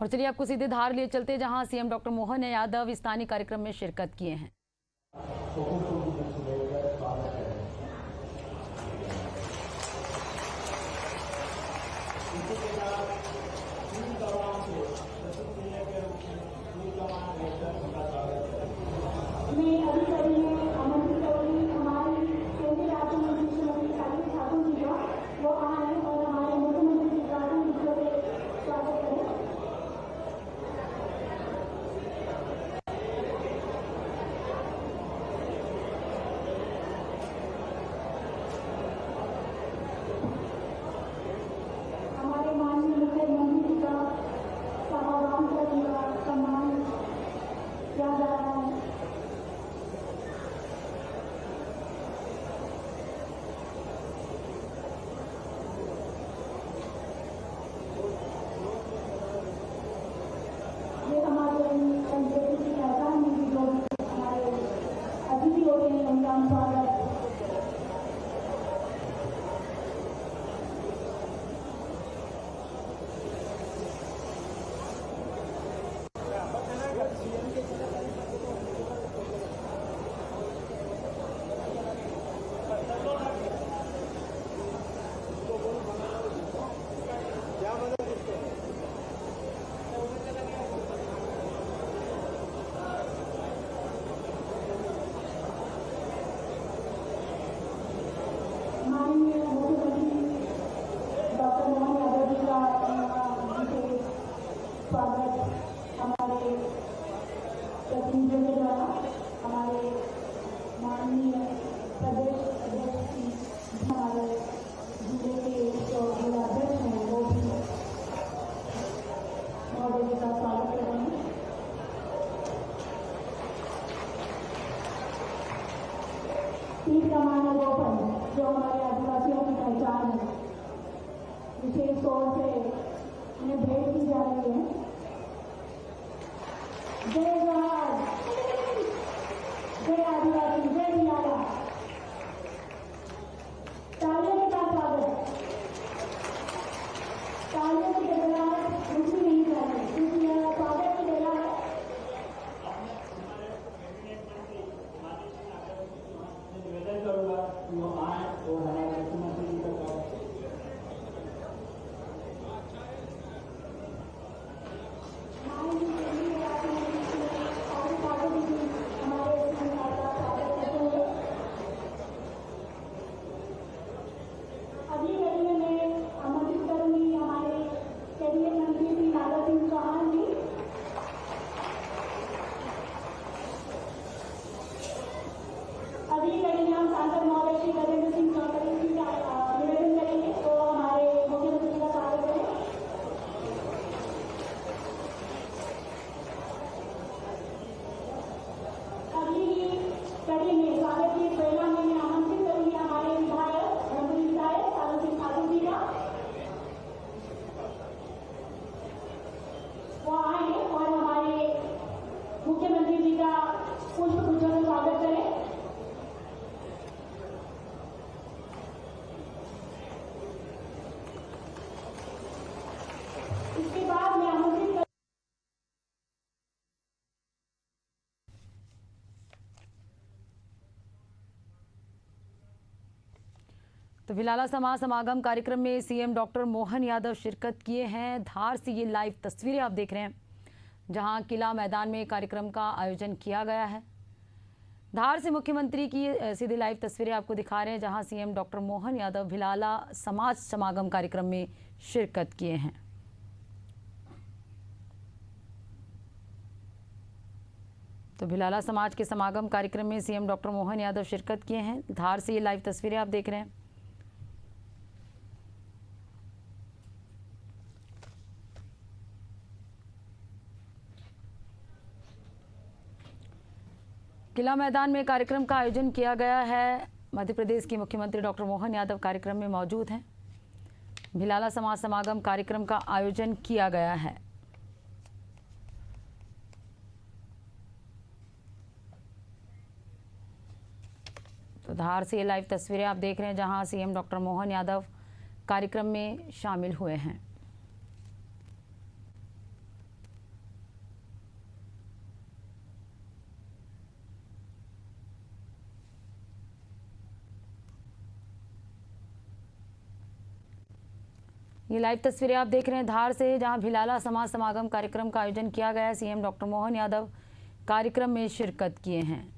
और चलिए आपको सीधे धार लिए चलते, जहां सीएम डॉक्टर मोहन यादव स्थानीय कार्यक्रम में शिरकत किए हैं। जो हमारे आदिवासियों की पहचान है, विशेष तौर से उन्हें भेंट की जा रही है। जय जवाहर, जय आदिवासी, जय निराला। तालियों के साथ स्वागत। तालियों की गड़गड़ाहट रुकनी नहीं चाहिए, क्योंकि यह स्वागत की जगह है। निवेदन करूंगा कि वो आए और हमारे मुख्यमंत्री जी का मुख्यमंत्री जी का पुष्प गुच्छों से स्वागत करें। इसके बाद मैं आमंत्रित तो भिलाला समाज समागम कार्यक्रम में सीएम डॉक्टर मोहन यादव शिरकत किए हैं। धार से ये लाइव तस्वीरें आप देख रहे हैं, जहां किला मैदान में कार्यक्रम का आयोजन किया गया है। धार से मुख्यमंत्री की सीधी लाइव तस्वीरें आपको दिखा रहे हैं, जहां सीएम डॉक्टर मोहन यादव भिलाला समाज समागम कार्यक्रम में शिरकत किए हैं। तो भिलाला समाज के समागम कार्यक्रम में सीएम डॉक्टर मोहन यादव शिरकत किए हैं। धार से ये लाइव तस्वीरें आप देख रहे हैं। किला मैदान में कार्यक्रम का आयोजन किया गया है। मध्य प्रदेश के मुख्यमंत्री डॉक्टर मोहन यादव कार्यक्रम में मौजूद हैं। भिलाला समाज समागम कार्यक्रम का आयोजन किया गया है। तो धार से ये लाइव तस्वीरें आप देख रहे हैं, जहां सीएम डॉक्टर मोहन यादव कार्यक्रम में शामिल हुए हैं। ये लाइव तस्वीरें आप देख रहे हैं धार से, जहां भिलाला समाज समागम कार्यक्रम का आयोजन किया गया है। सीएम डॉक्टर मोहन यादव कार्यक्रम में शिरकत किए हैं।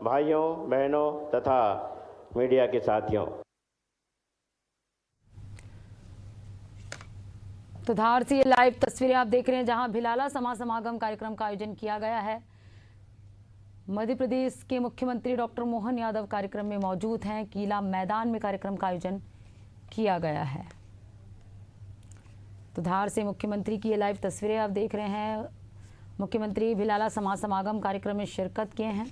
भाइयों, बहनों तथा मीडिया के साथियों, तो धार से ये लाइव तस्वीरें आप देख रहे हैं, जहां भिलाला समाज समागम कार्यक्रम का आयोजन किया गया है। मध्य प्रदेश के मुख्यमंत्री डॉक्टर मोहन यादव कार्यक्रम में मौजूद हैं। किला मैदान में कार्यक्रम का आयोजन किया गया है। तो धार से मुख्यमंत्री की ये लाइव तस्वीरें आप देख रहे हैं। मुख्यमंत्री भिलाला समाज समागम कार्यक्रम में शिरकत किए हैं।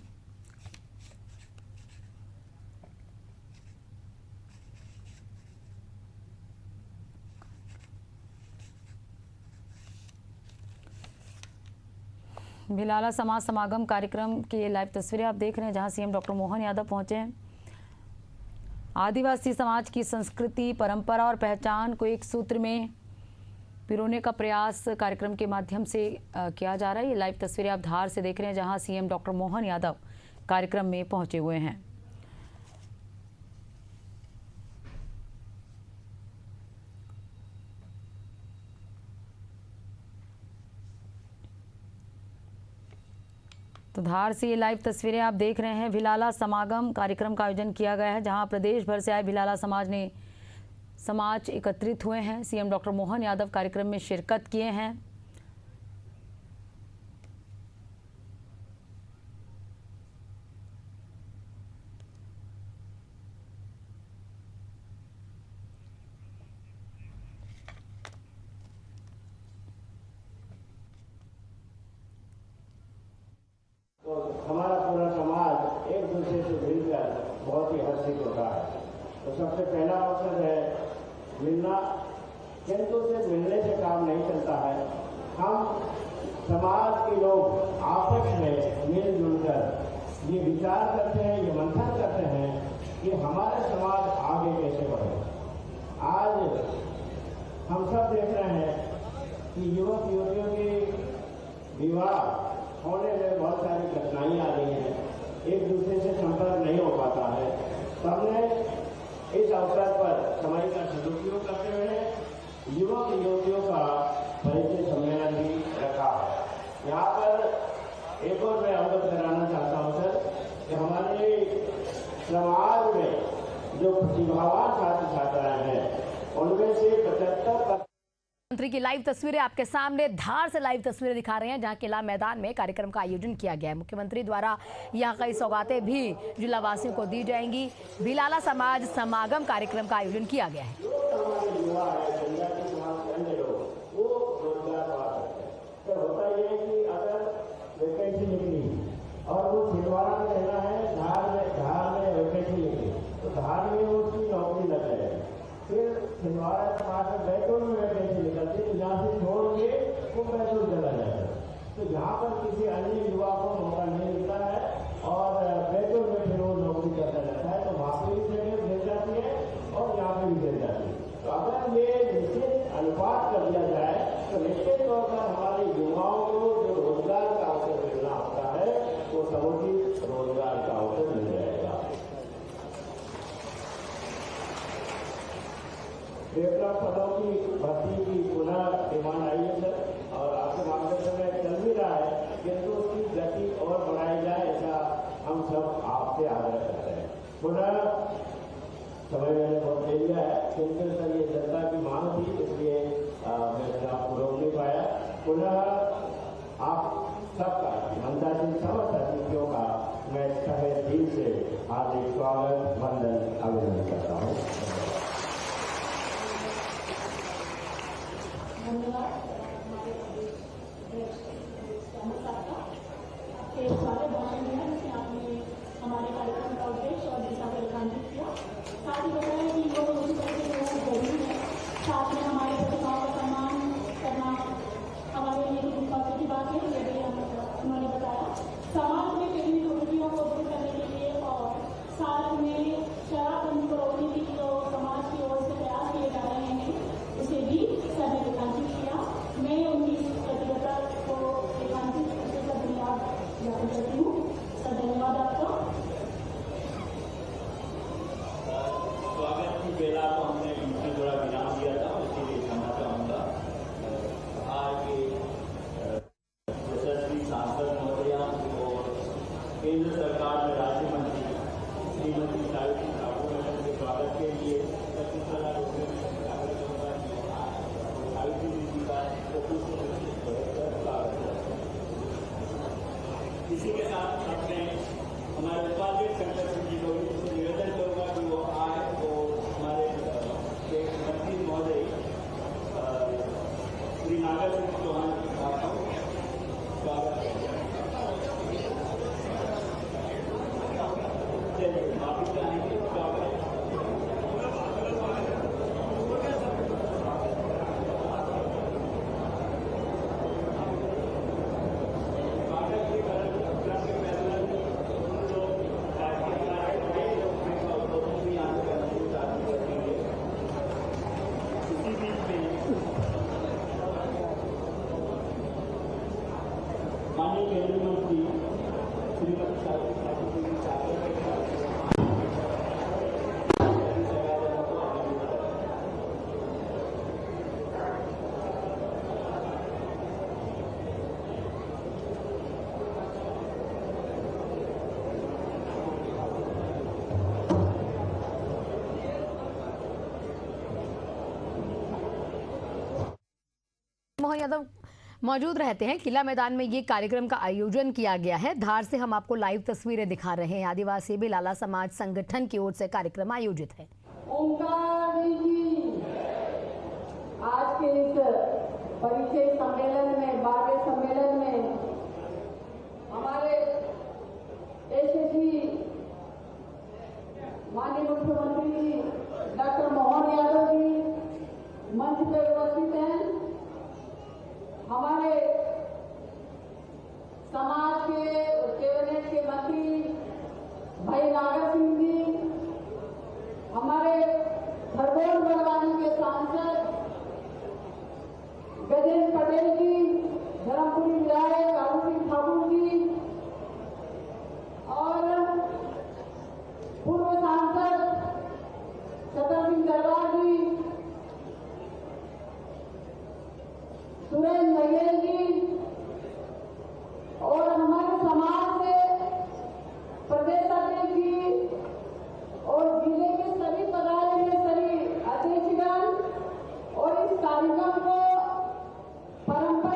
भिलाला समाज समागम कार्यक्रम की ये लाइव तस्वीरें आप देख रहे हैं, जहां सीएम डॉक्टर मोहन यादव पहुंचे हैं। आदिवासी समाज की संस्कृति, परंपरा और पहचान को एक सूत्र में पिरोने का प्रयास कार्यक्रम के माध्यम से किया जा रहा है। ये लाइव तस्वीरें आप धार से देख रहे हैं, जहां सीएम डॉक्टर मोहन यादव कार्यक्रम में पहुंचे हुए हैं। तो धार से ये लाइव तस्वीरें आप देख रहे हैं। भिलाला समागम कार्यक्रम का आयोजन किया गया है, जहां प्रदेश भर से आए भिलाला समाज एकत्रित हुए हैं। सीएम डॉक्टर मोहन यादव कार्यक्रम में शिरकत किए हैं। तो हमारा पूरा समाज एक दूसरे से मिलकर बहुत ही हर्षित होता है। तो सबसे पहला अवसर है मिलना, किंतु सिर्फ मिलने से काम नहीं चलता है। हम समाज के लोग आपस में मिलजुल कर ये विचार करते हैं, ये मंथन करते हैं कि हमारा समाज आगे कैसे बढ़े। आज हम सब देख रहे हैं कि युवक युवतियों के विवाह होने में बहुत सारी कठिनाई आ रही हैं, एक दूसरे से संपर्क नहीं हो पाता है। सबने इस अवसर पर समय का सदुपयोग करते हुए युवक युवतियों का परिचय सम्मेलन भी रखा है। यहाँ पर एक और मैं अवगत कराना चाहता हूँ सर कि हमारे समाज में जो प्रतिभावान छात्र छात्राएं हैं उनमें से 75% मंत्री की लाइव तस्वीरें आपके सामने धार से लाइव तस्वीरें दिखा रहे हैं, जहां किला मैदान में कार्यक्रम का आयोजन किया गया है। मुख्यमंत्री द्वारा यहां कई सौगातें भी जिलावासियों को दी जाएंगी। भिलाला समाज समागम कार्यक्रम का आयोजन किया गया है। होता यह है कि अगर वैकेंसी निकली और वो छिंदवाड़ा में रहना है, धार में वैकेंसी निकली तो धार में उसकी नौकरी लग जाएगी। फिर छिंदवाड़ा के पास में बैतूल में वैकेंसी निकलती तो यहाँ से छोड़ के वो बैतूल चला जाता है। तो यहाँ पर किसी अन्य युवा को मौका नहीं मिलता है और बैतूल में फिर वो नौकरी करता रहता है, तो वहाँ पर भी जगह मिल जाती है और यहाँ पर भी मिल जाती है। तो अगर ये निश्चित अनुपात कर दिया जाए तो निश्चित तौर पर हमारे युवाओं को जो रोजगार का अवसर मिलना होता है वो समुचित रोजगार का अवसर मिल जाएगा। डेवलप पदों की भर्ती की पुनः डिमांड आई है सर, और आपके मार्गदर्शन में चल भी रहा है, किंतु उसकी गति और बढ़ाई जाए ऐसा हम सब आपसे आग्रह करते हैं। पुनः समय मैंने बहुत ले लिया है, किंतु सर ये जनता की मांग थी, इसलिए मैं आपको रोक नहीं पाया। पुनः आप सबका मनता जी समस्त अतिथियों का मैं तहे दिल से हार्दिक स्वागत, वंदन, अभिनंदन करता हूँ। धन्यवाद हमारे अध्यक्ष साहब का आपके स्वागत भाषण में है, जिसमें आपने हमारे कार्यक्रम का उद्देश्य और दिशा को रेखांकित किया। साथ ही बताया कि योग उसी तरह से बहुत जरूरी है, साथ में हमारे प्रतिभाओं का सम्मान करना हमारे लिए भी महत्व की बात है। ये भी उन्होंने बताया समाज में विभिन्न त्रुटियों को दूर करने के लिए और साथ में शराबबंदी को रोकने के लिए जो समाज की ओर से प्रयास किए जा रहे हैं माननीय केंद्रीय मंत्री श्रीमती सावित्री जी मोहन यादव मौजूद रहते हैं। किला मैदान में ये कार्यक्रम का आयोजन किया गया है। धार से हम आपको लाइव तस्वीरें दिखा रहे हैं। आदिवासी भिलाला समाज संगठन की ओर से कार्यक्रम आयोजित है। ओंकार जी आज के इस परिचय सम्मेलन में, बारहवें सम्मेलन में हमारे यशस्वी माननीय मुख्यमंत्री जी डॉक्टर मोहन यादव जी मंच पर उपस्थित हैं। हमारे समाज के कैबिनेट के मंत्री भाई नागर सिंह जी, हमारे खरगोन बड़वानी के सांसद गजेंद्र पटेल जी, धर्मपुरी विधायक काबू सिंह ठाकुर जी और पूर्व सांसद छतर सिंह दरबार जी, सुरेंद्र बघेल जी और हमारे समाज से प्रदेश अध्यक्ष जी और जिले के सभी पदाधिकारी, अध्यक्षगण और इस कार्यक्रम को परंपरा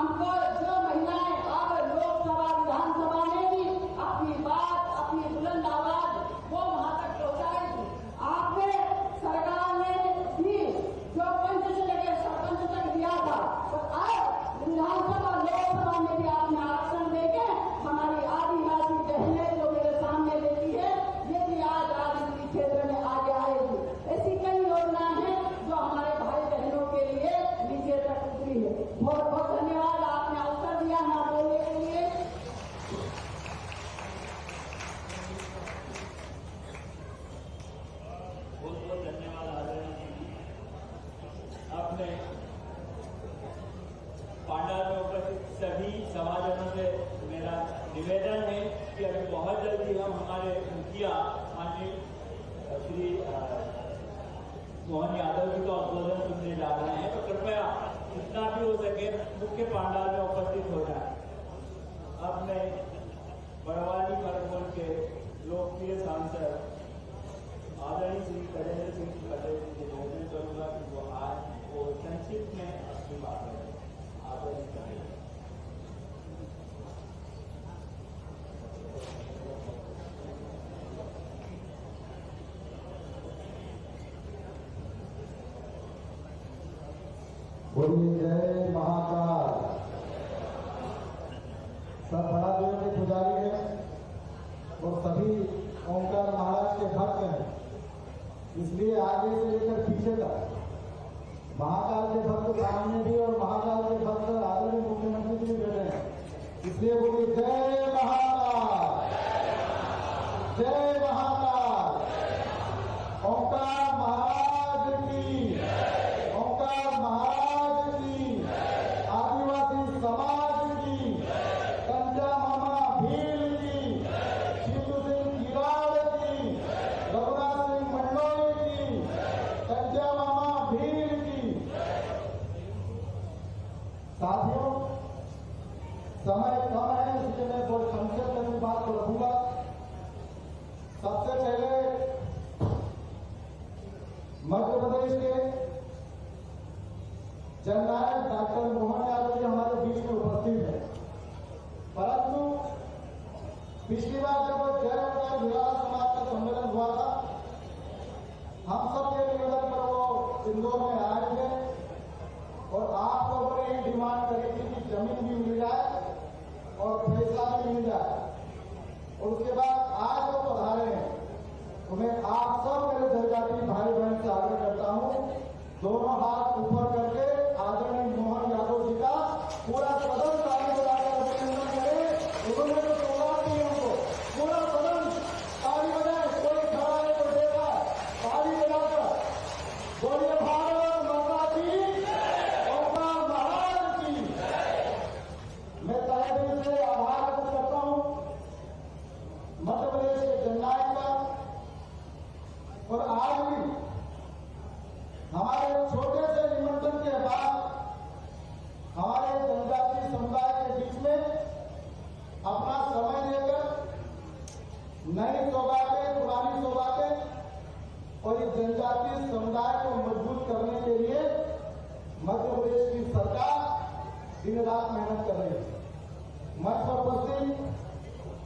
हमको जो महिलाएं अब लोकसभा विधानसभा में भी अपनी बात, अपनी बुलंद आवाज वो वहां तक पहुंचाएगी। आपने सरकार ने भी जो पंच से लेकर सरपंच तक दिया था, तो आज विधानसभा लोकसभा में भी आपने आरक्षण देके हमारी आदिवासी बहनें जो मेरे सामने लेती है, ये भी आज राजनीतिक क्षेत्र में आगे आएगी। ऐसी कई योजनाएं हैं जो हमारे भाई बहनों के लिए नीचे तक उतरी है। बहुत बहुत धन्यवाद, आपने अवसर दिया ना बोलने के लिए। बहुत बहुत धन्यवाद आदरणीय जी। आपने पांडाल में उपस्थित सभी समाजों से मेरा निवेदन है कि अभी बहुत जल्दी हम हमारे मुखिया माननीय श्री मोहन यादव जी का उद्बोधन सुनने जा रहे हैं, तो कृपया जितना भी हो सके मुख्य पांडाल में उपस्थित हो जाए। अब मैं बड़वानी खरगोन के लोकप्रिय सांसद आदरणीय श्री गजेंद्र सिंह पटेल जी से निवेदन करूंगा कि वो आज वो संक्षिप्त में अपनी बात करें। आदरणीय पटेल। बोलिए जय महाकाल। सब बड़ा देव के पुजारी हैं और सभी ओंकार महाराज के भक्त हैं, इसलिए आगे से लेकर पीछे तक महाकाल के भक्त सामने भी और महाकाल के भक्त आदरणीय मुख्यमंत्री जी भी बैठे हैं, इसलिए बोलिए जय महाकाल, जय महाकाल। ओंकार महाराज की, ओंकार महाराज की, आदिवासी समाज की, कंजा मामा भील की, शिव सिंह किराड़ की, रघुनाथ सिंह मंडोई की, कंजा मामा भील की। साथियों, समय कम है, इसलिए मैं बहुत संक्षेप में बात को रखूंगा। सबसे पहले मध्य प्रदेश के जननायक डॉक्टर मोहन यादव जी हमारे बीच में उपस्थित है, परंतु पिछली बार जब जय अवतार भिलाला समाज का सम्मेलन हुआ था, हम सब के निवेदन पर वो इंदौर में आए थे और आप लोगों ने ये डिमांड करी थी कि जमीन भी मिल जाए और पैसा भी मिल जाए, और उसके बाद आज वो पधारे हैं। तो मैं आप सब मेरे जनजाति भाई बहन से आग्रह करता हूं, दोनों हाथ ऊपर करके आदरणीय मोहन यादव जी का पूरा सदन ताली बजाकर अभिनंदन करें। उन्होंने तो सौगात दी हमको, पूरा सदन ताली बजाए, कोई खड़ा है तो देखा ताली बजाकर बोलिए भारत माता की, ओंकार महाराज की। मैं तहे दिल से आभार व्यक्त करता हूं मध्य प्रदेश के जननायक का, और आज भी हमारे छोटे से निमंत्रण के बाद हमारे जनजातीय समुदाय के बीच में अपना समय देकर नई सौगातें, पुरानी सौगातें और इस जनजातीय समुदाय को मजबूत करने के लिए मध्य प्रदेश की सरकार दिन रात मेहनत कर रही है। मध्य और पश्चिम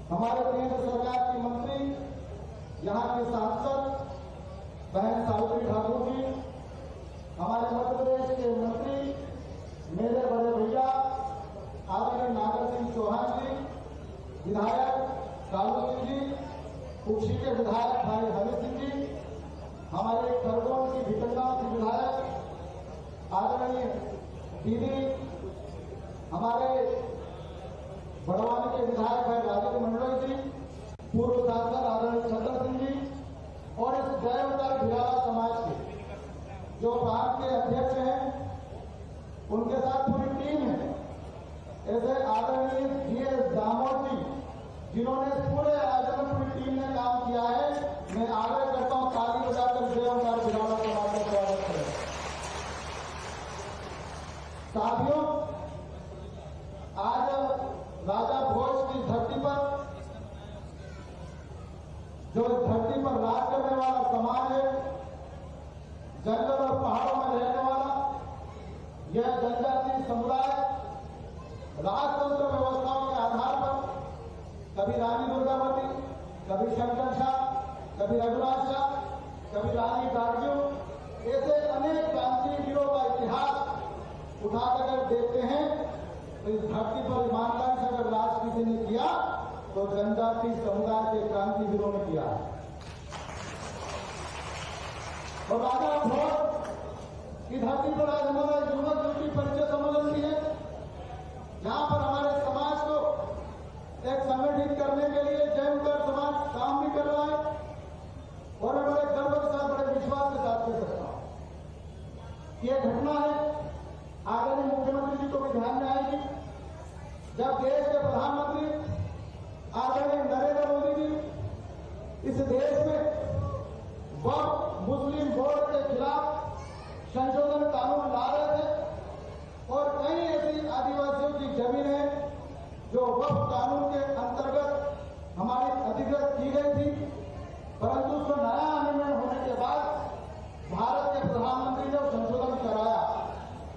हमारे केंद्र सरकार की मंत्री, यहाँ के सांसद बहन सावित्री ठाकुर जी, हमारे मध्य प्रदेश के मंत्री मेरे बड़े भैया आदरणीय नागर सिंह चौहान जी, विधायक कालू सिंह जी, कुक्षी के विधायक भाई हरि सिंह जी, हमारे खरगोन की भिकंगांव की विधायक आदरणीय दीदी, हमारे बड़वानी के विधायक भाई राजेंद्र मंडोई जी, पूर्व सांसद आदरणीय चंद्र सिंह जी, और इस जय अवतार भिलाला समाज के जो प्रांत के अध्यक्ष हैं, उनके साथ पूरी टीम है। ऐसे आदरणीय जीएस दामोद जी, जिन्होंने पूरे आयोजन में पूरी टीम ने काम किया है, मैं आग्रह करता हूं ताली बजाकर जय अवतार भिलाला समाज का स्वागत करें। साथियों, आज राजा भोज की धरती पर, जो धरती पर राज करने वाला समाज है, जंगल और पहाड़ों में रहने वाला यह जनजातीय समुदाय राजतंत्र व्यवस्थाओं के आधार पर कभी रानी दुर्गावती, कभी शंकर शाह, कभी रघुनाथ शाह, कभी रानी गार्गियो, ऐसे अनेक क्रांति वीरों का इतिहास उठाकर अगर देखते हैं तो इस धरती पर ईमानदारी से अगर राज किसी ने किया तो जनजाति समुदाय के क्रांति वीरों ने किया। और राजा भोज की धरती पर आज हमारा युवक युवती परिचय सम्मेलन भी है, जहां पर हमारे समाज को एक संगठित करने के लिए जयंकर समाज काम भी कर रहा है। और मैं बड़े गर्व के साथ, बड़े विश्वास के साथ कह सकता हूं कि यह घटना है आदरणीय मुख्यमंत्री जी को भी ध्यान में आएगी, जब देश के प्रधानमंत्री आदरणीय नरेंद्र मोदी जी इस देश में वक्फ मुस्लिम बोर्ड के खिलाफ संशोधन कानून ला रहे थे और कई ऐसी आदिवासियों की जमीन है जो वक्फ कानून के अंतर्गत हमारी अधिकृत की गई थी, परंतु उसमें नया अमेंडमेंट होने के बाद भारत के प्रधानमंत्री ने संशोधन कराया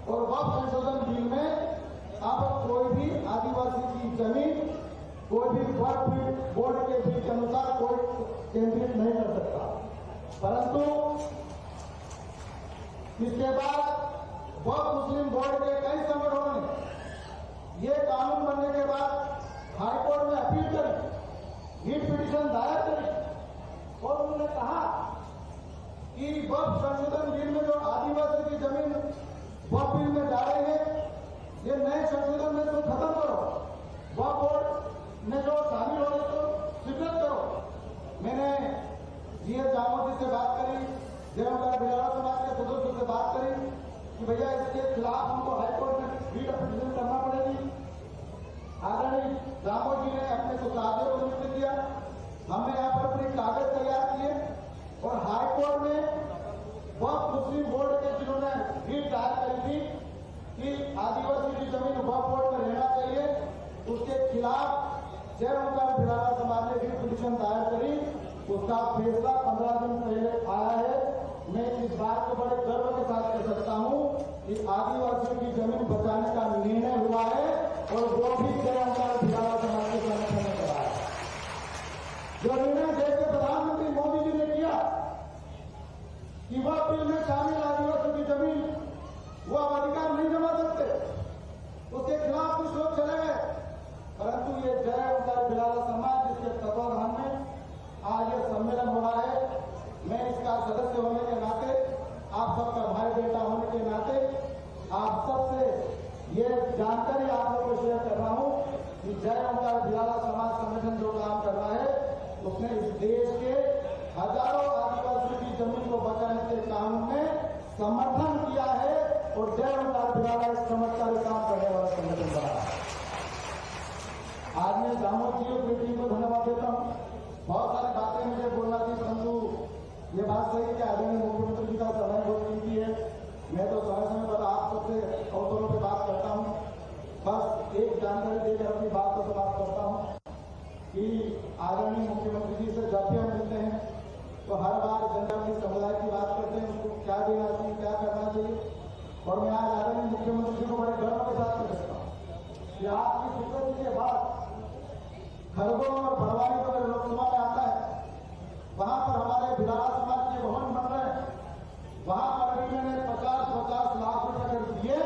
और वक्फ संशोधन बिल में अब कोई भी आदिवासी की जमीन कोई भी वक्फ बोर्ड के बिल के अनुसार कोई केंद्रित नहीं कर सकता। परंतु इसके बाद वक्फ मुस्लिम बोर्ड के कई संगठनों ने ये कानून बनने के बाद हाईकोर्ट में अपील करी, रीट पिटीशन दायर करी और उन्होंने कहा कि वक्फ संशोधन बिल में जो आदिवासी की जमीन वक्फ बिल में जा रही है, ये नए संशोधन में तो खत्म करो, वक्फ बोर्ड में जो शामिल हो इसको स्वीकृत करो। मैंने जीएस जामोद से बात करी, जयंकर भिलाला समाज के सदस्यों से बात करी कि भैया इसके खिलाफ हमको हाईकोर्ट में रीट पिटीशन करना पड़ेगी। आदरणीय जामोद जी ने अपने सुसाध्य को नियुक्त किया, हमने यहाँ पर अपने कागज तैयार किए और हाईकोर्ट में वक्फ मुस्लिम बोर्ड के जिन्होंने रीट दायर करी थी कि आदिवासी की जमीन वक्फ बोर्ड में रहना चाहिए, उसके खिलाफ जयंकर भिलाला समाज ने रीट पिटीशन दायर करी। उसका फैसला 15 दिन पहले आया है। मैं इस बात को बड़े गर्व के साथ कह सकता हूं कि आदिवासियों की जमीन बचाने का निर्णय हुआ है और वो भी जयंकर भिलाला समाज के संगठन ने करा है। जो निर्णय देश के प्रधानमंत्री मोदी जी ने किया कि वह बिल में शामिल आदिवासियों की जमीन वो अब अधिकार नहीं जमा सकते, उसके खिलाफ कुछ लोग चले गए, परंतु ये जयंकर भिलाला समाज जिसके तत्वाधान में आज ये सम्मेलन हो रहा है, मैं इसका सदस्य होने के नाते, आप सबका भाई बेटा होने के नाते आप सबसे ये जानकारी आप लोगों को शेयर कर रहा हूं कि जयंकर भिलाला समाज संगठन जो काम कर रहा है उसने इस देश के हजारों आदिवासियों की जमीन को बचाने के काम में समर्थन किया है और जयंकर भिलाला इस चमत्कारी काम करने वाला संगठन बना है। आज मैं जामोद जी और बेटी को धन्यवाद देता हूं। बहुत सारी बातें मुझे बोलना थी, परंतु ये बात सही है कि आदरणीय मुख्यमंत्री जी का समय बहुत कीमती है। मैं तो समय समय पर आप सबसे अवसरों पर बात करता हूँ, बस एक जानकारी देकर अपनी बात को समाप्त करता हूँ कि आदरणीय मुख्यमंत्री जी से जब भी हम मिलते हैं तो हर बार जनजातीय समुदाय की बात करते हैं, उसको क्या देना चाहिए, क्या करना चाहिए। और मैं आज आदरणीय मुख्यमंत्री जी को बड़े गर्व के साथ कह सकता हूँ कि आपकी स्वीकृति के बाद खरगोन और बड़वानी को अगर लोकसभा में आता है, वहां पर हमारे भिलाला समाज के भवन बन रहे हैं, वहां पर भी मैंने 50-50 लाख रुपए अगर दिए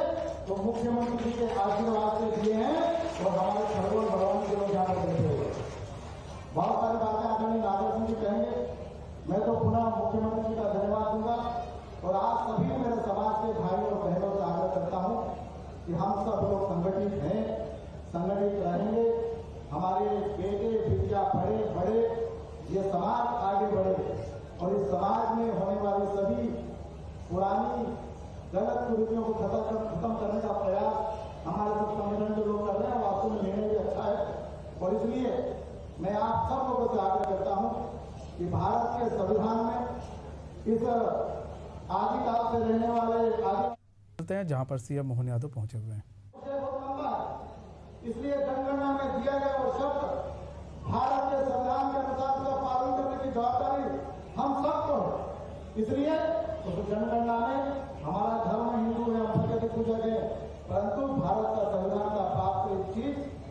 तो मुख्यमंत्री जी के आशीर्वाद से दिए हैं और हमारे खरगोन बड़वानी के लोग यहाँ पर बैठे हुए। बहुत सारी बातें आदरणीय नागर सिंह जी कहेंगे, मैं तो पुनः मुख्यमंत्री जी का धन्यवाद दूंगा और आज सभी मेरे समाज के भाइयों और बहनों से आग्रह करता हूं कि हम सब लोग संगठित हैं, संगठित रहेंगे, हमारे बेटे बिटिया पढ़े बढ़े, ये समाज आगे बढ़े और इस समाज में होने वाली सभी पुरानी गलत कुरीतियों को खत्म करने का प्रयास हमारे सब संगठन के लोग कर रहे हैं। वास्तव में निर्णय भी अच्छा है और इसलिए मैं आप सब लोगों से आग्रह करता हूं कि भारत के संविधान में इस आदिकाल से रहने वाले हैं जहां पर सीएम मोहन यादव पहुंचे हुए हैं। इसलिए जनगणना में दिया गया वो शब्द भारत के संविधान के अनुसार उसका पालन करने की जवाबदारी हम सबको है। इसलिए तो जनगणना में हमारा धर्म हिंदू है, हम कुछ जगह, परंतु भारत का संविधान का प्राप्त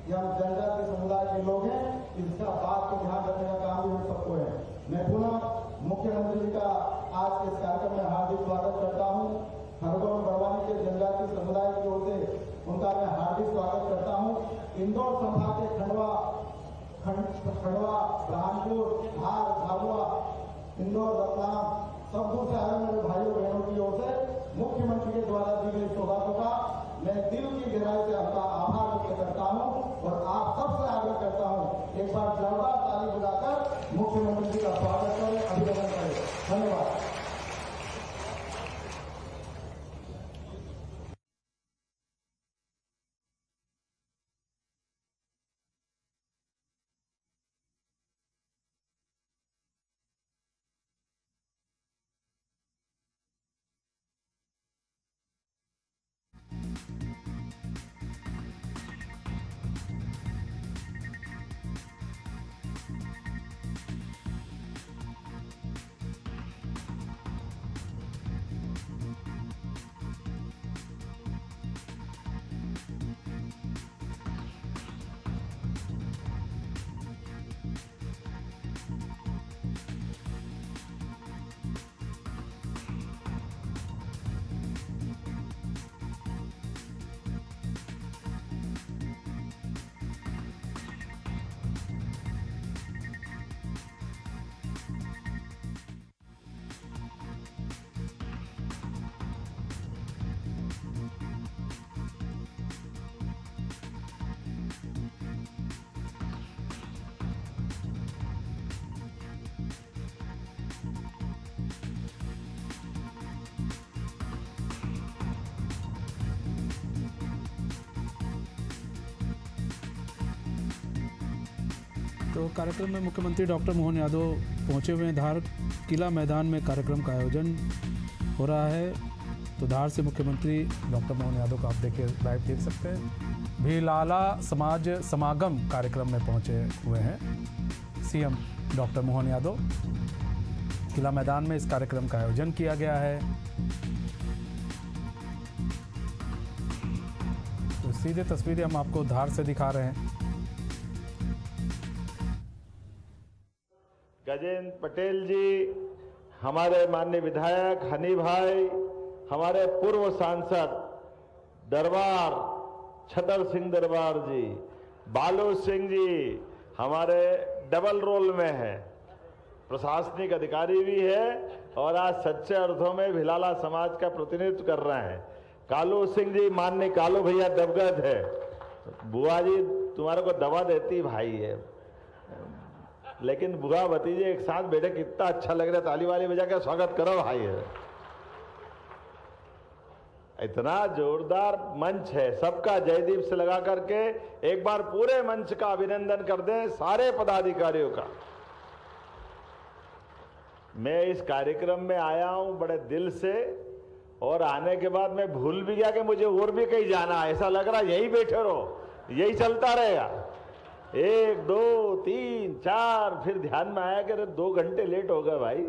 कि हम जनजातीय समुदाय के लोग हैं, इसका बात को ध्यान रखने का काम भी हम सबको है। मैं पुनः मुख्यमंत्री जी का आज के इस कार्यक्रम में हार्दिक स्वागत करता हूं। खरगोन बड़वानी के जनजातीय समुदाय की ओर से उनका मैं हार्दिक स्वागत करता हूं। इंदौर संभाग के खंडवा, ब्रह्मपुर, धार, झाबुआ, इंदौर, रतलाम सब दूर से आए मेरे भाइयों बहनों की ओर से मुख्यमंत्री के द्वारा दी गई सौगातों का मैं दिल की गहराई से आपका आभार व्यक्त करता हूं और आप सबसे आग्रह करता हूं एक बार जोरदार ताली बजाकर मुख्यमंत्री जी का स्वागत करें, अभिनंदन करें। धन्यवाद। तो कार्यक्रम में मुख्यमंत्री डॉक्टर मोहन यादव पहुंचे हुए हैं। धार किला मैदान में कार्यक्रम का आयोजन हो रहा है। तो धार से मुख्यमंत्री डॉक्टर मोहन यादव को आप लाइव देख सकते हैं। भिलाला समाज समागम कार्यक्रम में पहुंचे हुए हैं सीएम डॉक्टर मोहन यादव। किला मैदान में इस कार्यक्रम का आयोजन किया गया है। तो सीधे तस्वीरें हम आपको धार से दिखा रहे हैं। गजेंद्र पटेल जी, हमारे माननीय विधायक हनी भाई, हमारे पूर्व सांसद दरबार छतर सिंह दरबार जी, बालू सिंह जी हमारे डबल रोल में है, प्रशासनिक अधिकारी भी है और आज सच्चे अर्थों में भिलाला समाज का प्रतिनिधित्व कर रहे हैं। कालू सिंह जी, माननीय कालू भैया दबगत है। बुआ जी तुम्हारे को दवा देती भाई है, लेकिन बुआ भतीजे एक साथ बैठे कितना अच्छा लग रहा है। ताली वाली बजा के स्वागत करो भाई है। इतना जोरदार मंच है, सबका जयदीप से लगा करके एक बार पूरे मंच का अभिनंदन कर दें सारे पदाधिकारियों का। मैं इस कार्यक्रम में आया हूं बड़े दिल से और आने के बाद मैं भूल भी गया कि मुझे और भी कहीं जाना है। ऐसा लग रहा यही बैठे रहो, यही चलता रहेगा। 1 2 3 4 फिर ध्यान में आया कि 2 घंटे लेट हो गए भाई।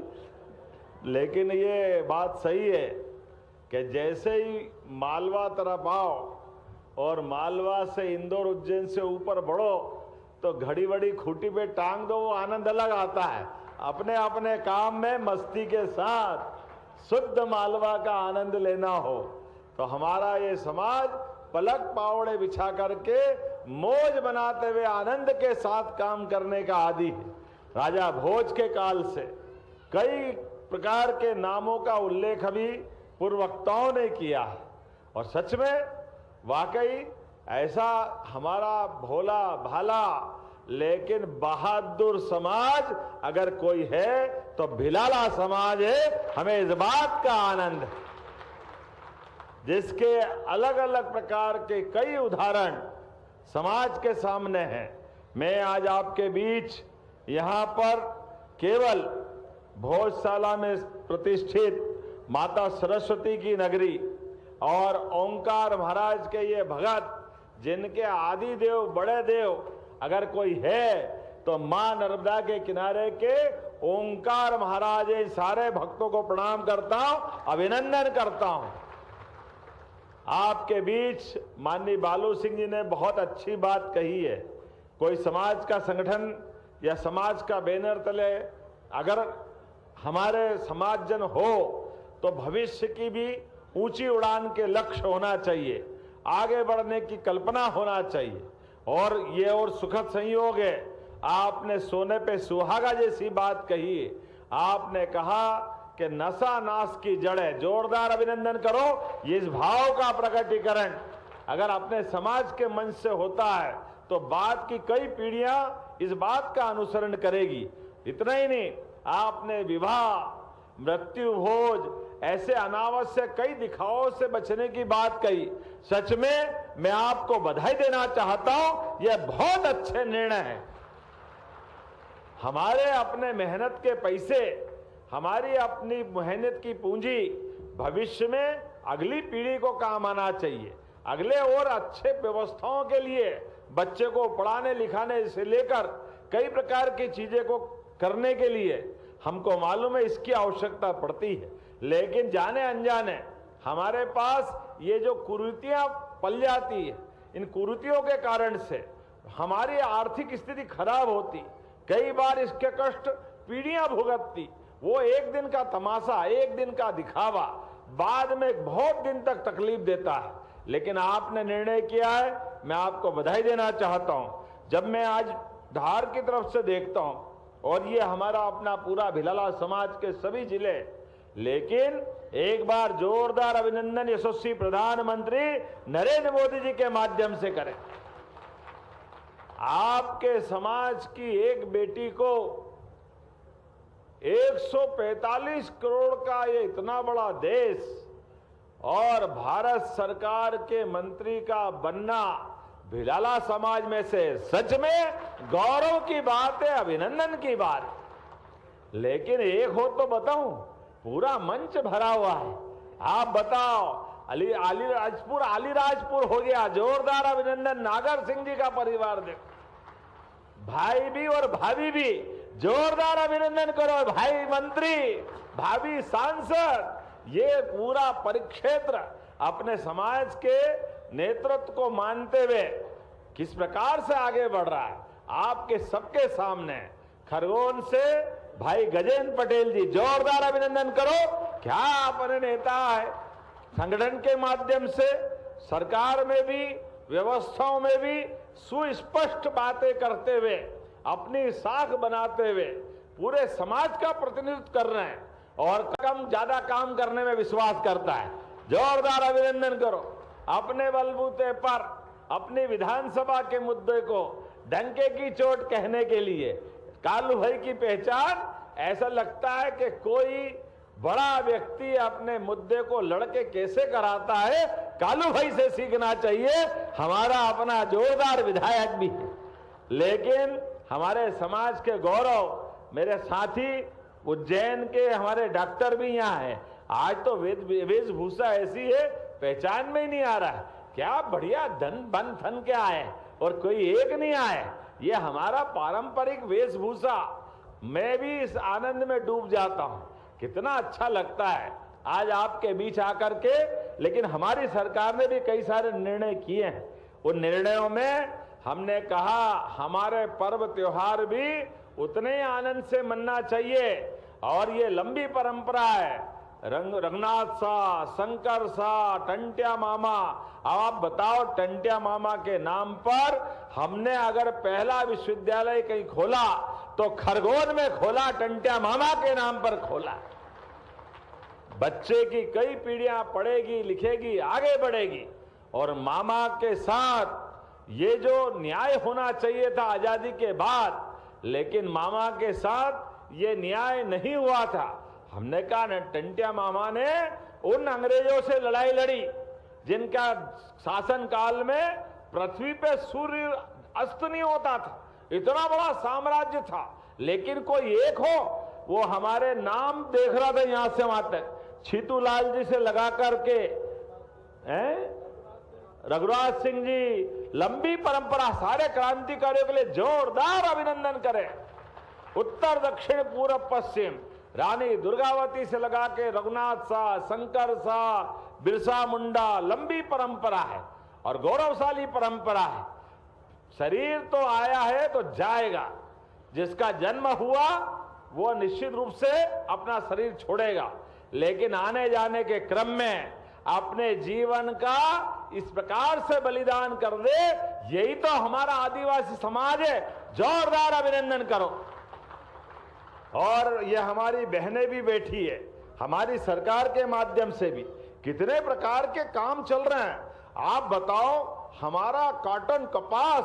लेकिन ये बात सही है कि जैसे ही मालवा तरफ आओ और मालवा से इंदौर उज्जैन से ऊपर बढ़ो तो घड़ी वड़ी खूंटी पे टांग दो, वो आनंद अलग आता है। अपने अपने काम में मस्ती के साथ शुद्ध मालवा का आनंद लेना हो तो हमारा ये समाज पलक पावड़े बिछा करके मौज बनाते हुए आनंद के साथ काम करने का आदी है। राजा भोज के काल से कई प्रकार के नामों का उल्लेख अभी पूर्ववक्ताओं ने किया है और सच में वाकई ऐसा हमारा भोला भाला लेकिन बहादुर समाज अगर कोई है तो भिलाला समाज है। हमें इस बात का आनंद है, जिसके अलग अलग प्रकार के कई उदाहरण समाज के सामने हैं। मैं आज आपके बीच यहां पर केवल भोजशाला में प्रतिष्ठित माता सरस्वती की नगरी और ओंकार महाराज के ये भगत, जिनके आदि देव बड़े देव अगर कोई है तो मां नर्मदा के किनारे के ओंकार महाराज, सारे भक्तों को प्रणाम करता हूं, अभिनंदन करता हूं। आपके बीच माननीय बालू सिंह जी ने बहुत अच्छी बात कही है। कोई समाज का संगठन या समाज का बैनर तले अगर हमारे समाजजन हो तो भविष्य की भी ऊंची उड़ान के लक्ष्य होना चाहिए, आगे बढ़ने की कल्पना होना चाहिए। और ये और सुखद संयोग है, आपने सोने पे सुहागा जैसी बात कही है। आपने कहा कि नशा नाश की जड़ है। जोरदार अभिनंदन करो। ये इस भाव का प्रकटीकरण अगर अपने समाज के मंच से होता है तो बाद की कई पीढ़ियां इस बात का अनुसरण करेगी। इतना ही नहीं, आपने विवाह, मृत्यु भोज, ऐसे अनावश्यक कई दिखावों से बचने की बात कही। सच में मैं आपको बधाई देना चाहता हूं, यह बहुत अच्छे निर्णय हैं। हमारे अपने मेहनत के पैसे, हमारी अपनी मेहनत की पूंजी भविष्य में अगली पीढ़ी को काम आना चाहिए। अगले और अच्छे व्यवस्थाओं के लिए बच्चे को पढ़ाने लिखाने से लेकर कई प्रकार की चीजें को करने के लिए हमको मालूम है इसकी आवश्यकता पड़ती है। लेकिन जाने अनजाने हमारे पास ये जो कुरीतियां पल जाती है, इन कुरीतियों के कारण से हमारी आर्थिक स्थिति खराब होती, कई बार इसके कष्ट पीढ़ियां भुगतती। वो एक दिन का तमाशा, एक दिन का दिखावा बाद में बहुत दिन तक तकलीफ देता है। लेकिन आपने निर्णय किया है, मैं आपको बधाई देना चाहता हूं। जब मैं आज धार की तरफ से देखता हूं और ये हमारा अपना पूरा भिलाला समाज के सभी जिले, लेकिन एक बार जोरदार अभिनंदन यशस्वी प्रधानमंत्री नरेंद्र मोदी जी के माध्यम से करें। आपके समाज की एक बेटी को 145 करोड़ का ये इतना बड़ा देश और भारत सरकार के मंत्री का बनना भिलाला समाज में से सच में गौरव की बात है, अभिनंदन की बात। लेकिन एक हो तो बताऊं, पूरा मंच भरा हुआ है। आप बताओ, अलीराजपुर हो गया, जोरदार अभिनंदन। नागर सिंह जी का परिवार देखो, भाई भी और भाभी भी, जोरदार अभिनंदन करो। भाई मंत्री, भाभी सांसद, ये पूरा परिक्षेत्र अपने समाज के नेतृत्व को मानते हुए किस प्रकार से आगे बढ़ रहा है आपके सबके सामने। खरगोन से भाई गजेंद्र पटेल जी, जोरदार अभिनंदन करो। क्या अपने नेता है, संगठन के माध्यम से सरकार में भी, व्यवस्थाओं में भी सुस्पष्ट बातें करते हुए, अपनी साख बनाते हुए पूरे समाज का प्रतिनिधित्व कर रहे हैं और कम ज्यादा काम करने में विश्वास करता है। जोरदार अभिनंदन करो। अपने बलबूते पर अपनी विधानसभा के मुद्दे को डंके की चोट कहने के लिए कालू भाई की पहचान, ऐसा लगता है कि कोई बड़ा व्यक्ति अपने मुद्दे को लड़के कैसे कराता है, कालू भाई से सीखना चाहिए। हमारा अपना जोरदार विधायक भी है। लेकिन हमारे समाज के गौरव, मेरे साथी उज्जैन के हमारे डॉक्टर भी यहाँ हैं। आज तो वेशभूषा ऐसी है, पहचान में ही नहीं आ रहा है। क्या बढ़िया धन बन थन के आए और कोई एक नहीं आए। ये हमारा पारंपरिक वेशभूषा, मैं भी इस आनंद में डूब जाता हूं। कितना अच्छा लगता है आज आपके बीच आकर के। लेकिन हमारी सरकार ने भी कई सारे निर्णय किए हैं। उन निर्णयों में हमने कहा हमारे पर्व त्योहार भी उतने आनंद से मनना चाहिए। और ये लंबी परंपरा है। रंगनाथ सा, शंकर सा, टंट्या मामा। अब आप बताओ, टंट्या मामा के नाम पर हमने अगर पहला विश्वविद्यालय कहीं खोला तो खरगोन में खोला, टंट्या मामा के नाम पर खोला। बच्चे की कई पीढ़ियां पढ़ेगी, लिखेगी, आगे बढ़ेगी। और मामा के साथ ये जो न्याय होना चाहिए था आजादी के बाद, लेकिन मामा के साथ ये न्याय नहीं हुआ था। हमने कहा न, टंट्या मामा ने उन अंग्रेजों से लड़ाई लड़ी जिनका शासन काल में पृथ्वी पे सूर्य अस्त नहीं होता था, इतना बड़ा साम्राज्य था। लेकिन कोई एक हो, वो हमारे नाम देख रहा था यहां से वहां तक, छीतूलाल जी से लगा करके रघुराज सिंह जी, लंबी परंपरा। सारे क्रांतिकारियों के लिए जोरदार अभिनंदन करें। उत्तर, दक्षिण, पूर्व, पश्चिम रानी दुर्गावती से लगा के रघुनाथ शाह, शंकर शाह, बिरसा मुंडा, लंबी परंपरा है और गौरवशाली परंपरा है। शरीर तो आया है तो जाएगा। जिसका जन्म हुआ वो निश्चित रूप से अपना शरीर छोड़ेगा, लेकिन आने जाने के क्रम में अपने जीवन का इस प्रकार से बलिदान कर दे, यही तो हमारा आदिवासी समाज है। जोरदार अभिनंदन करो। और ये हमारी बहनें भी बैठी है, हमारी सरकार के माध्यम से भी कितने प्रकार के काम चल रहे हैं। आप बताओ, हमारा कॉटन कपास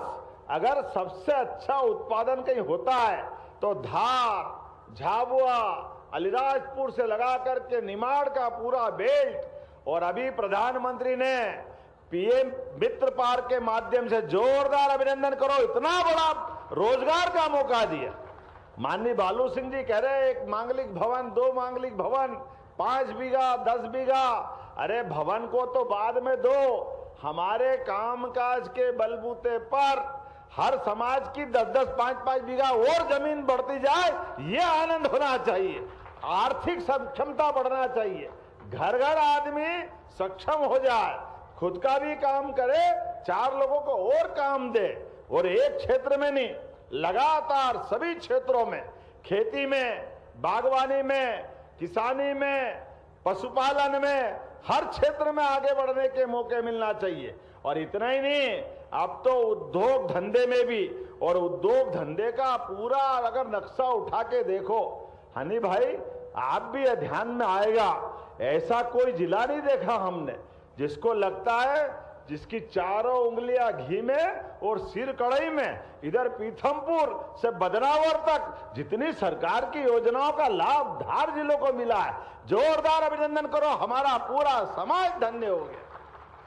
अगर सबसे अच्छा उत्पादन कहीं होता है तो धार, झाबुआ, अलीराजपुर से लगा करके निमाड़ का पूरा बेल्ट, और अभी प्रधानमंत्री ने पीएम मित्र पार्क के माध्यम से जोरदार अभिनंदन करो, इतना बड़ा रोजगार का मौका दिया। माननीय बालू सिंह जी कह रहे एक मांगलिक भवन, 2 मांगलिक भवन, 5 बीघा, 10 बीघा। अरे भवन को तो बाद में दो, हमारे कामकाज के बलबूते पर हर समाज की 10-10, 5-5 बीघा और जमीन बढ़ती जाए, ये आनंद होना चाहिए। आर्थिक सक्षमता बढ़ना चाहिए, घर घर आदमी सक्षम हो जाए, खुद का भी काम करे, 4 लोगों को और काम दे। और एक क्षेत्र में नहीं, लगातार सभी क्षेत्रों में, खेती में, बागवानी में, किसानी में, पशुपालन में, हर क्षेत्र में आगे बढ़ने के मौके मिलना चाहिए। और इतना ही नहीं, अब तो उद्योग धंधे में भी, और उद्योग धंधे का पूरा अगर नक्शा उठा के देखो हनी भाई, आप भी ध्यान में आएगा, ऐसा कोई जिला नहीं देखा हमने जिसको लगता है जिसकी चारों उंगलियां घी में और सिर कढ़ाई में। इधर पीथमपुर से बदनावर तक जितनी सरकार की योजनाओं का लाभ धार जिलों को मिला है, जोरदार अभिनंदन करो। हमारा पूरा समाज धन्य हो गया।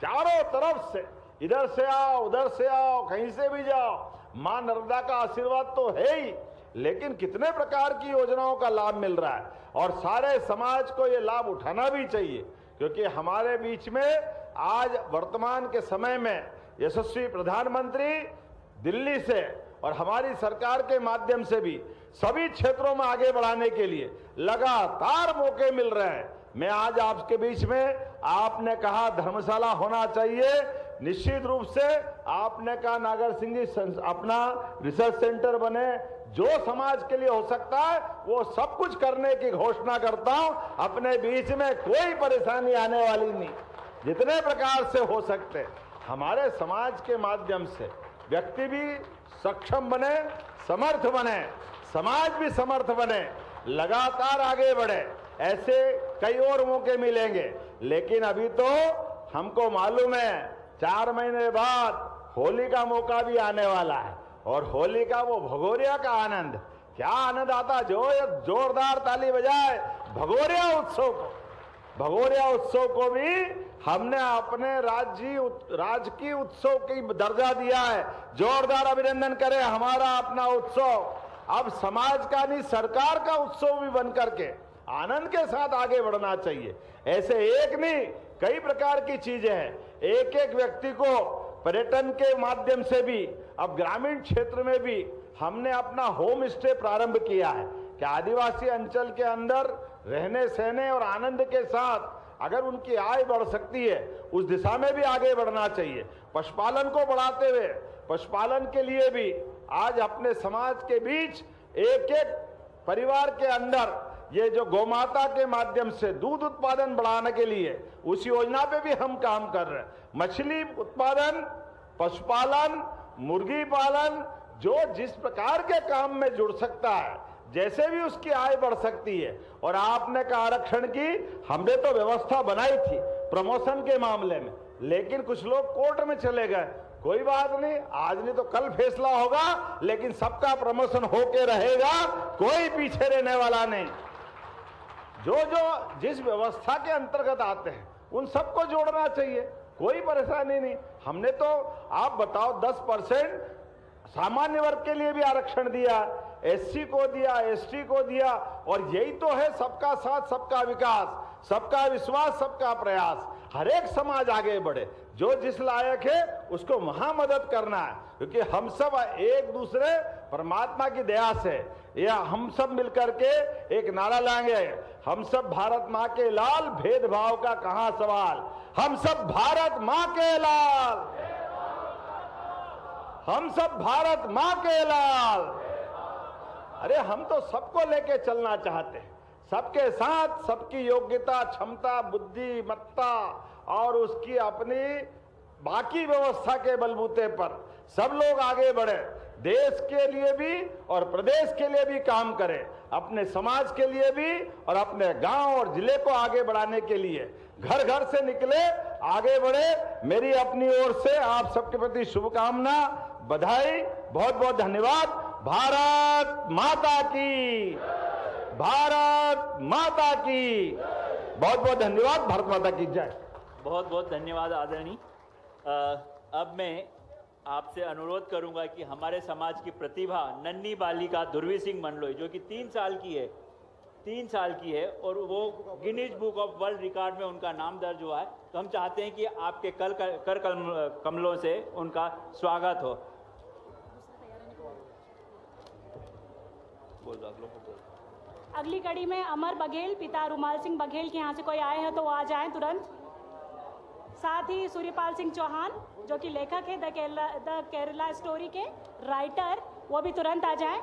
चारों तरफ से, इधर से आओ, उधर से आओ, कहीं से भी जाओ, मां नर्मदा का आशीर्वाद तो है ही, लेकिन कितने प्रकार की योजनाओं का लाभ मिल रहा है। और सारे समाज को ये लाभ उठाना भी चाहिए, क्योंकि हमारे बीच में आज वर्तमान के समय में यशस्वी प्रधानमंत्री दिल्ली से और हमारी सरकार के माध्यम से भी सभी क्षेत्रों में आगे बढ़ाने के लिए लगातार मौके मिल रहे हैं। मैं आज आपके बीच में, आपने कहा धर्मशाला होना चाहिए, निश्चित रूप से आपने कहा नागर सिंह जी अपना रिसर्च सेंटर बने, जो समाज के लिए हो सकता है वो सब कुछ करने की घोषणा करता हूं। अपने बीच में कोई परेशानी आने वाली नहीं, जितने प्रकार से हो सकते हमारे समाज के माध्यम से व्यक्ति भी सक्षम बने, समर्थ बने, समाज भी समर्थ बने, लगातार आगे बढ़े। ऐसे कई और मौके मिलेंगे, लेकिन अभी तो हमको मालूम है 4 महीने बाद होली का मौका भी आने वाला है, और होली का वो भगोरिया का आनंद, क्या आनंद आता, जो जोरदार ताली बजाए भगोरिया उत्सव को। भगोरिया उत्सव को भी हमने अपने राजकीय उत्सव की दर्जा दिया है। जोरदार अभिनंदन करें। हमारा अपना उत्सव अब समाज का नहीं, सरकार का उत्सव भी बन करके आनंद के साथ आगे बढ़ना चाहिए। ऐसे एक नहीं, कई प्रकार की चीजें हैं। एक एक व्यक्ति को पर्यटन के माध्यम से भी, अब ग्रामीण क्षेत्र में भी हमने अपना होम स्टे प्रारंभ किया है कि आदिवासी अंचल के अंदर रहने सहने और आनंद के साथ अगर उनकी आय बढ़ सकती है, उस दिशा में भी आगे बढ़ना चाहिए। पशुपालन को बढ़ाते हुए, पशुपालन के लिए भी आज अपने समाज के बीच एक एक परिवार के अंदर ये जो गौमाता के माध्यम से दूध उत्पादन बढ़ाने के लिए, उस योजना पे भी हम काम कर रहे हैं। मछली उत्पादन, पशुपालन, मुर्गी पालन, जो जिस प्रकार के काम में जुड़ सकता है, जैसे भी उसकी आय बढ़ सकती है। और आपने कहा आरक्षण की, हमने तो व्यवस्था बनाई थी प्रमोशन के मामले में, लेकिन कुछ लोग कोर्ट में चले गए। कोई बात नहीं, आज नहीं तो कल फैसला होगा, लेकिन सबका प्रमोशन होके रहेगा, कोई पीछे रहने वाला नहीं। जो जो जिस व्यवस्था के अंतर्गत आते हैं उन सबको जोड़ना चाहिए, कोई परेशानी नहीं। हमने तो आप बताओ 10% सामान्य वर्ग के लिए भी आरक्षण दिया, एससी को दिया, एसटी को दिया, और यही तो है सबका साथ सबका विकास, सबका विश्वास सबका प्रयास। हर एक समाज आगे बढ़े, जो जिस लायक है उसको वहां मदद करना है, क्योंकि हम सब एक दूसरे परमात्मा की दया से या हम सब मिलकर के एक नारा लाएंगे, हम सब भारत माँ के लाल, भेदभाव का कहां सवाल, हम सब भारत माँ के लाल, हम सब भारत माँ के लाल। अरे हम तो सबको लेके चलना चाहते हैं, सबके साथ, सबकी योग्यता, क्षमता, बुद्धिमत्ता और उसकी अपनी बाकी व्यवस्था के बलबूते पर सब लोग आगे बढ़े, देश के लिए भी और प्रदेश के लिए भी काम करें, अपने समाज के लिए भी और अपने गांव और जिले को आगे बढ़ाने के लिए घर घर से निकले, आगे बढ़े। मेरी अपनी ओर से आप सबके प्रति शुभकामना, बधाई, बहुत बहुत धन्यवाद। भारत माता की, भारत माता की, बहुत बहुत धन्यवाद। भारत माता की जय। बहुत बहुत धन्यवाद आदरणीय। अब मैं आपसे अनुरोध करूंगा कि हमारे समाज की प्रतिभा नन्ही बालिका दुर्वी सिंह मंडलोई, जो कि 3 साल की है और वो Guinness book of world record में उनका नाम दर्ज हुआ है, तो हम चाहते हैं कि आपके कर कमलों से उनका स्वागत हो। अगली कड़ी में अमर बघेल, पिता रुमाल सिंह बघेल के यहाँ से कोई आए हैं तो वो आ जाएं तुरंत। साथ ही सूर्यपाल सिंह चौहान, जो कि लेखक है द केरला स्टोरी के राइटर, वो भी तुरंत आ जाएं।